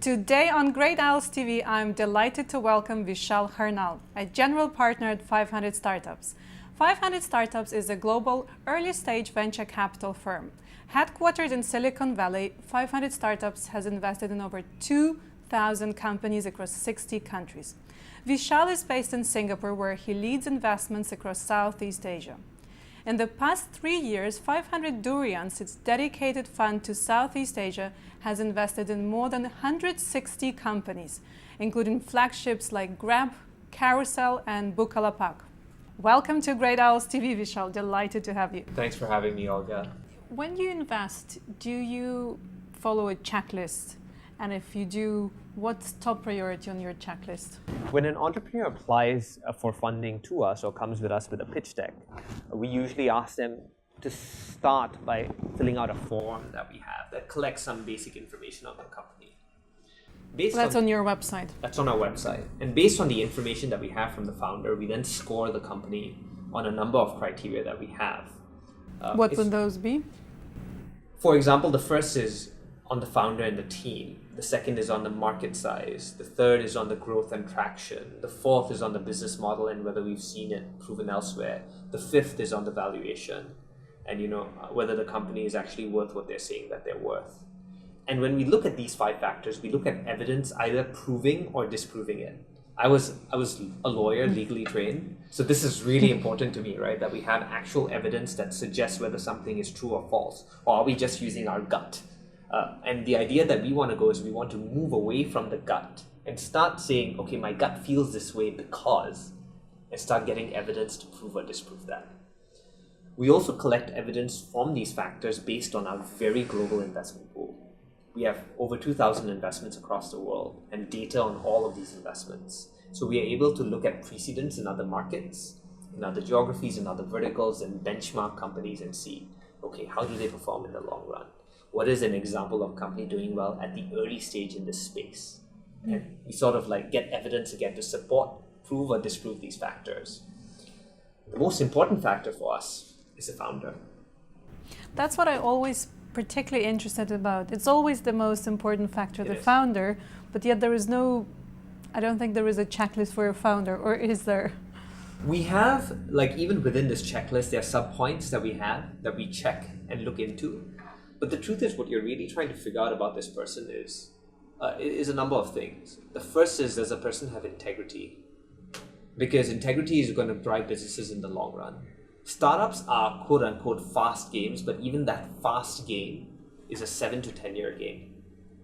Today on Great Owls TV, I'm delighted to welcome Vishal Harnal, a general partner at 500 Startups. 500 Startups is a global early-stage venture capital firm. Headquartered in Silicon Valley, 500 Startups has invested in over 2,000 companies across 60 countries. Vishal is based in Singapore, where he leads investments across Southeast Asia. In the past 3 years, 500 Durians, its dedicated fund to Southeast Asia, has invested in more than 160 companies, including flagships like Grab, Carousel, and Bukalapak. Welcome to Great Owls TV, Vishal. Delighted to have you. Thanks for having me, Olga. When you invest, do you follow a checklist? And if you do, what's top priority on your checklist? When an entrepreneur applies for funding to us or comes with us with a pitch deck, we usually ask them to start by filling out a form that we have that collects some basic information on the company. That's on your website. That's on our website. And based on the information that we have from the founder, we then score the company on a number of criteria that we have. What would those be? For example, the first is on the founder and the team. The second is on the market size. The third is on the growth and traction. The fourth is on the business model and whether we've seen it proven elsewhere. The fifth is on the valuation and whether the company is actually worth what they're saying that they're worth. And when we look at these 5 factors, we look at evidence either proving or disproving it. I was a lawyer, legally trained, so this is really important to me, right? That we have actual evidence that suggests whether something is true or false, or are we just using our gut? And the idea that we want to go is we want to move away from the gut and start saying, okay, my gut feels this way because, and start getting evidence to prove or disprove that. We also collect evidence from these factors based on our very global investment pool. We have over 2,000 investments across the world and data on all of these investments. So we are able to look at precedents in other markets, in other geographies, in other verticals, and benchmark companies and see, okay, how do they perform in the long run? What is an example of a company doing well at the early stage in this space? And we sort of get evidence again to support, prove or disprove these factors. The most important factor for us is the founder. That's what I always particularly interested about. It's always the most important factor, the founder, but yet I don't think there is a checklist for a founder, or is there? We have, even within this checklist, there are sub-points that we have that we check and look into. But the truth is, what you're really trying to figure out about this person is a number of things. The first is, does a person have integrity? Because integrity is going to drive businesses in the long run. Startups are quote-unquote fast games, but even that fast game is a 7 to 10 year game,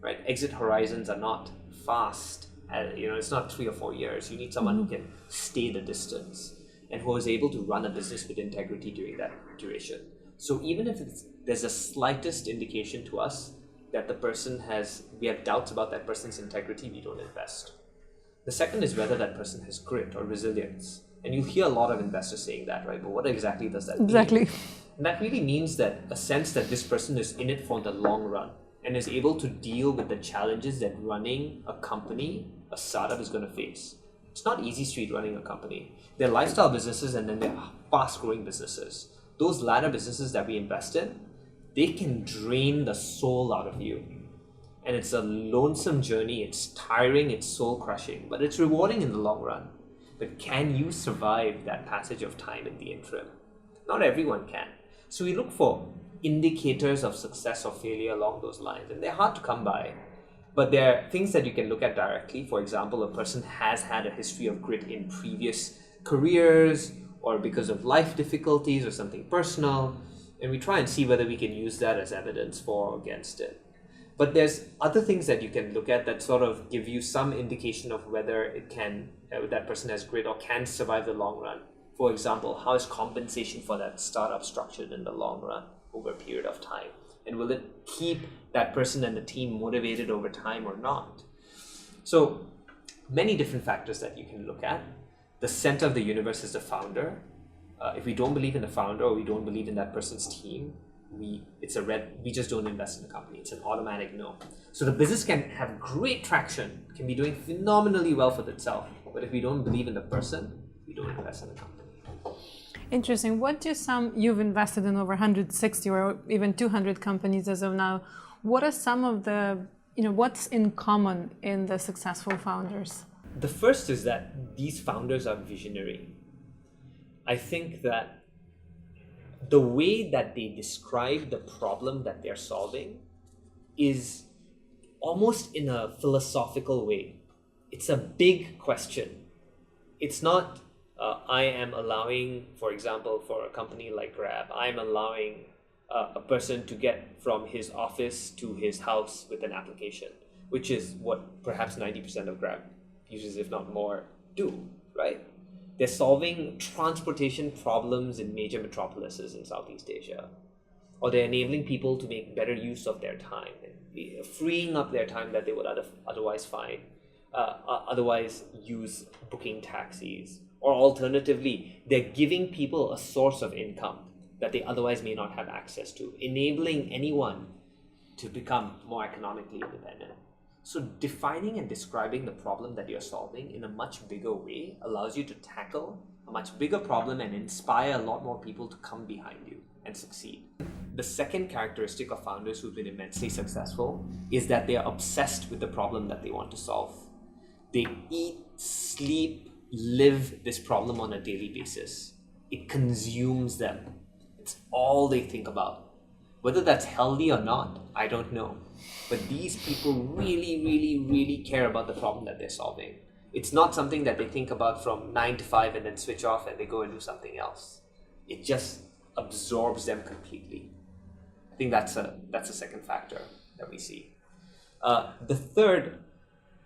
right? Exit horizons are not fast. It's not 3 or 4 years. You need someone who can stay the distance and who is able to run a business with integrity during that duration. So even if there's a slightest indication to us that we have doubts about that person's integrity, we don't invest. The second is whether that person has grit or resilience. And you hear a lot of investors saying that, right? But what exactly does that mean? Exactly. And that really means that a sense that this person is in it for the long run and is able to deal with the challenges that running a company, a startup, is going to face. It's not easy street running a company. They're lifestyle businesses and then they're fast-growing businesses. Those latter businesses that we invest in, they can drain the soul out of you. And it's a lonesome journey. It's tiring, it's soul-crushing, but it's rewarding in the long run. But can you survive that passage of time in the interim? Not everyone can. So we look for indicators of success or failure along those lines, and they're hard to come by. But there are things that you can look at directly. For example, a person has had a history of grit in previous careers, or because of life difficulties or something personal, and we try and see whether we can use that as evidence for or against it. But there's other things that you can look at that sort of give you some indication of whether that person has grit or can survive the long run. For example, how is compensation for that startup structured in the long run over a period of time? And will it keep that person and the team motivated over time or not? So many different factors that you can look at. The center of the universe is the founder. If we don't believe in the founder or we don't believe in that person's team, we just don't invest in the company. It's an automatic no. So the business can have great traction, can be doing phenomenally well for itself, but if we don't believe in the person, we don't invest in the company. Interesting. You've invested in over 160 or even 200 companies as of now. What are some of the what's in common in the successful founders? The first is that these founders are visionary. I think that the way that they describe the problem that they're solving is almost in a philosophical way. It's a big question. It's not, I am allowing, for example, for a company like Grab, I'm allowing a person to get from his office to his house with an application, which is what perhaps 90% of Grab users, if not more, do, right? They're solving transportation problems in major metropolises in Southeast Asia, or they're enabling people to make better use of their time, freeing up their time that they would otherwise use booking taxis, or alternatively, they're giving people a source of income that they otherwise may not have access to, enabling anyone to become more economically independent. So defining and describing the problem that you're solving in a much bigger way allows you to tackle a much bigger problem and inspire a lot more people to come behind you and succeed. The second characteristic of founders who've been immensely successful is that they are obsessed with the problem that they want to solve. They eat, sleep, live this problem on a daily basis. It consumes them. It's all they think about. Whether that's healthy or not, I don't know. But these people really, really, really care about the problem that they're solving. It's not something that they think about from 9 to 5 and then switch off and they go and do something else. It just absorbs them completely. I think that's a second factor that we see. The third,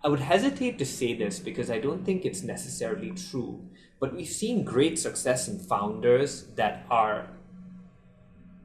I would hesitate to say this because I don't think it's necessarily true, but we've seen great success in founders that are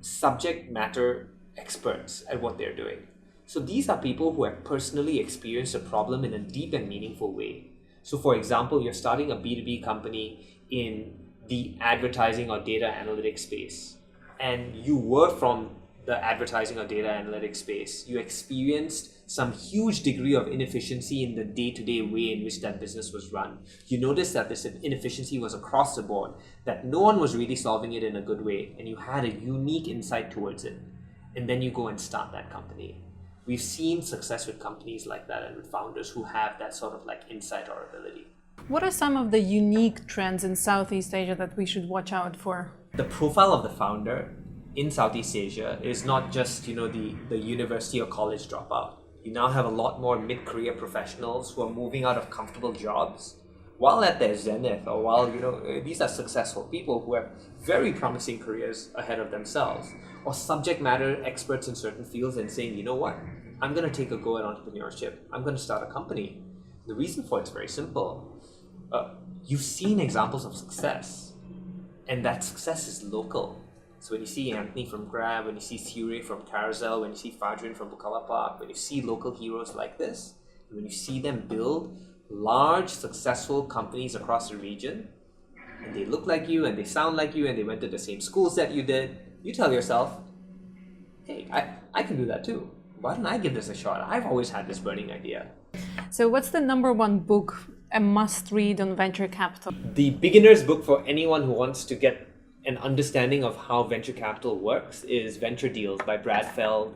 subject matter experts at what they're doing. So these are people who have personally experienced a problem in a deep and meaningful way. So for example, you're starting a B2B company in the advertising or data analytics space, and you were from the advertising or data analytics space. You experienced some huge degree of inefficiency in the day-to-day way in which that business was run. You noticed that this inefficiency was across the board, that no one was really solving it in a good way, and you had a unique insight towards it. And then you go and start that company. We've seen success with companies like that and with founders who have that sort of like insight or ability. What are some of the unique trends in Southeast Asia that we should watch out for? The profile of the founder in Southeast Asia is not just, the university or college dropout. You now have a lot more mid-career professionals who are moving out of comfortable jobs while at their zenith, or while, these are successful people who have very promising careers ahead of themselves, or subject matter experts in certain fields and saying, you know what, I'm going to take a go at entrepreneurship. I'm going to start a company. The reason for it's very simple. You've seen examples of success, and that success is local. So when you see Anthony from Grab, when you see Sure from Carousel, when you see Fajrin from Bukalapak, when you see local heroes like this, when you see them build large, successful companies across the region, and they look like you, and they sound like you, and they went to the same schools that you did, you tell yourself, hey, I can do that too. Why don't I give this a shot? I've always had this burning idea. So what's the number one book, a must-read on venture capital? The beginner's book for anyone who wants to get an understanding of how venture capital works is Venture Deals by Brad Feld.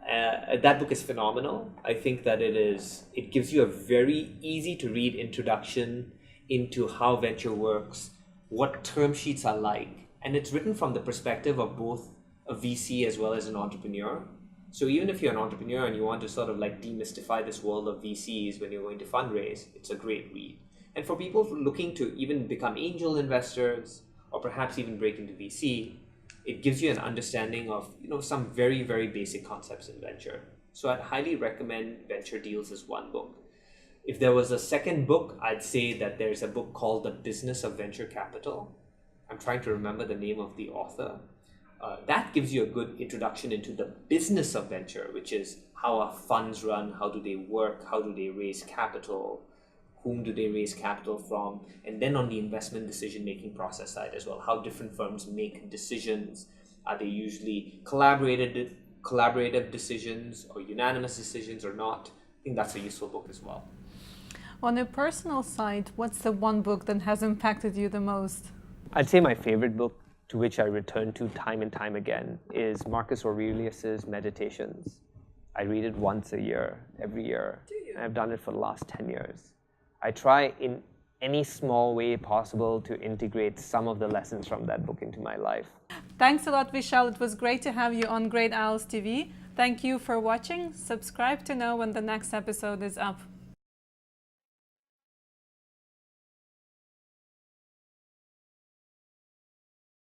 That book is phenomenal. I think that it gives you a very easy to read introduction into how venture works, what term sheets are like, and it's written from the perspective of both a VC as well as an entrepreneur. So even if you're an entrepreneur and you want to sort of like demystify this world of VCs when you're going to fundraise, it's a great read. And for people looking to even become angel investors, or perhaps even break into VC, it gives you an understanding of some very, very basic concepts in venture. So I'd highly recommend Venture Deals as one book. If there was a second book, I'd say that there's a book called The Business of Venture Capital. I'm trying to remember the name of the author. That gives you a good introduction into the business of venture, which is how are funds run, how do they work, how do they raise capital, whom do they raise capital from, and then on the investment decision-making process side as well, how different firms make decisions. Are they usually collaborative decisions or unanimous decisions or not? I think that's a useful book as well. On a personal side, what's the one book that has impacted you the most? I'd say my favorite book, to which I return to time and time again, is Marcus Aurelius's Meditations. I read it once a year, every year. Do you? And I've done it for the last 10 years. I try in any small way possible to integrate some of the lessons from that book into my life. Thanks a lot, Vishal. It was great to have you on Great Owls TV. Thank you for watching. Subscribe to know when the next episode is up.